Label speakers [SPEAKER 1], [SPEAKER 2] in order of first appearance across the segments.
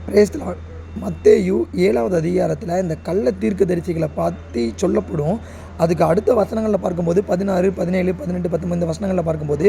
[SPEAKER 1] Praise the Lord. மத்தேயு 7வது அதிகாரத்தில் இந்த கள்ள தீர்க்கதரிசிகளை பற்றி சொல்லப்படும். அதுக்கு அடுத்த வசனங்களில் பார்க்கும்போது 16, 17, 18, 19 இந்த வசனங்களில் பார்க்கும்போது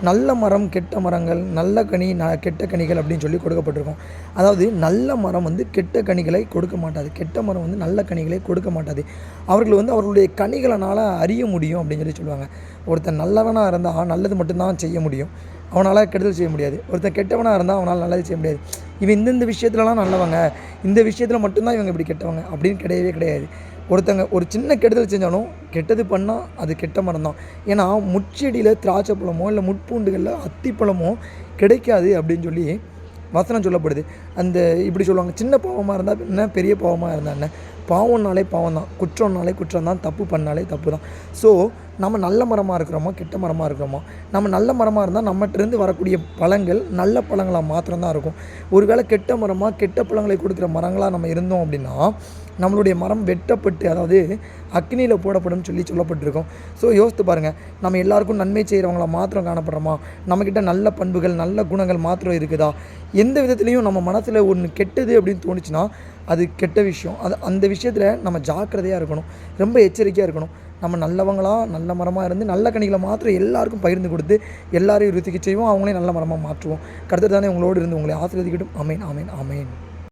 [SPEAKER 1] நல்ல மரம் கெட்ட மரங்கள், நல்ல கனி கெட்ட கனிகள் அப்படின்னு சொல்லி கொடுக்கப்பட்டிருக்கும். அதாவது நல்ல மரம் வந்து கெட்ட கனிகளை கொடுக்க மாட்டாது, கெட்ட மரம் வந்து நல்ல கனிகளை கொடுக்க மாட்டாது. அவர்கள் வந்து அவர்களுடைய கனிகளினால் அறிய முடியும் அப்படின்னு சொல்லி சொல்லுவாங்க. ஒருத்தன் நல்லவனாக இருந்தால் நல்லது மட்டும்தான் செய்ய முடியும், அவனால் கெடுதல் செய்ய முடியாது. ஒருத்தன் கெட்டவனாக இருந்தால் அவனால் நல்லது செய்ய முடியாது. இவன் இந்தந்த விஷயத்துலலாம் நல்லவங்க, இந்த விஷயத்தில் மட்டும்தான் இவங்க இப்படி கெட்டவங்க அப்படின்னு கிடையவே கிடையாது. ஒருத்தங்க ஒரு சின்ன கெடுதல் செஞ்சாலும் கெட்டது பண்ணால் அது கெட்ட மரம் தான். ஏன்னா முட்செடியில் திராட்சை பழமோ இல்லை முட்பூண்டுகளில் அத்திப்பழமோ கிடைக்காது அப்படின்னு சொல்லி வசனம் சொல்லப்படுது. அந்த இப்படி சொல்லுவாங்க, சின்ன பாவமாக இருந்தால் என்ன, பெரிய பாவமாக இருந்தால் என்ன, பாவம்னாலே பாவம் தான், குற்றம்னாலே குற்றம் தான், தப்பு பண்ணாலே தப்பு தான். ஸோ நம்ம நல்ல மரமாக இருக்கிறோமோ கெட்ட மரமாக இருக்கிறோமோ, நம்ம நல்ல மரமாக இருந்தால் நம்மகிட்டேருந்து வரக்கூடிய பழங்கள் நல்ல பழங்களாக மாத்திரம்தான் இருக்கும். ஒருவேளை கெட்ட மரமாக கெட்ட பழங்களை கொடுக்குற மரங்களாக நம்ம இருந்தோம் அப்படின்னா நம்மளுடைய மரம் வெட்டப்பட்டு, அதாவது அக்னியில் போடப்படும் சொல்லி சொல்லப்பட்டிருக்கோம். ஸோ யோசித்து பாருங்கள், நம்ம எல்லாருக்கும் நன்மை செய்கிறவங்கள மாத்திரம் காணப்படுறோமா, நம்மக்கிட்ட நல்ல பண்புகள் நல்ல குணங்கள் மாத்திரம் இருக்குதா? எந்த விதத்துலேயும் நம்ம மனசில் ஒன்று கெட்டது அப்படின்னு தோணுச்சுன்னா அது கெட்ட விஷயம். அந்த விஷயத்தில் நம்ம ஜாக்கிரதையாக இருக்கணும், ரொம்ப எச்சரிக்கையாக இருக்கணும். நம்ம நல்லவங்களாக நல்ல மரமாக இருந்து நல்ல கனிகளை மாத்திரம் எல்லாருக்கும் பகிர்ந்து கொடுத்து எல்லாரையும் ருத்திக்கு செய்வோம், அவங்களையும் நல்ல மரமாக மாற்றுவோம். கர்த்தர் தானே உங்களோடு இருந்து உங்களை ஆசீர்வதிக்கட்டும். ஆமேன், ஆமேன், ஆமேன்.